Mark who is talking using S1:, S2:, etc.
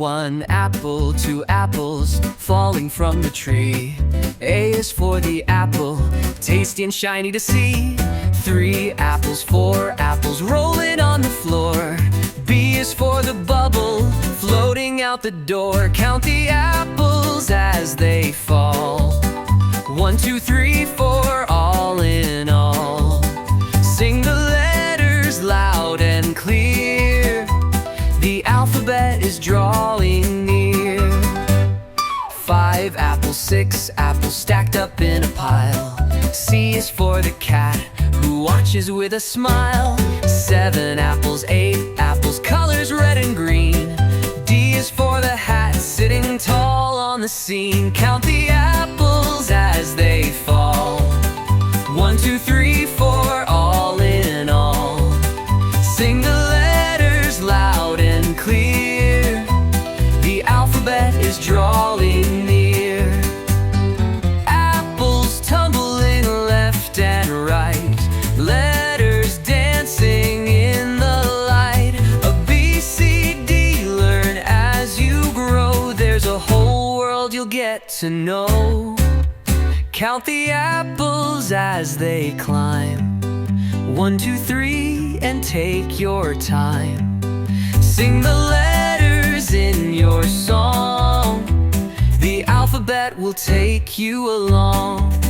S1: One apple, two apples falling from the tree. A is for the apple, tasty and shiny to see. Three apples, four apples rolling on the floor. B is for the bubble floating out the door. Count the apples as they fall. 1, 2, 3, 4, all in all. Sing the letters loud and clear. The alphabet is drawing near. 5 apples, 6 apples stacked up in a pile. C is for the cat who watches with a smile. 7 apples, 8 apples, colors red and green. D is for the hat sitting tall on the scene. Count the apples as they fall. 1, 2, 3, 4, all in all. Sing the letters loud and clear. The alphabet is drawing near. Apples tumbling left and right. Letters dancing in the light. A B, C, D, learn as you grow. There's a whole world you'll get to know. Count the apples as they climb. 1, 2, 3, and take your time. Sing the letters in your song. The alphabet will take you along.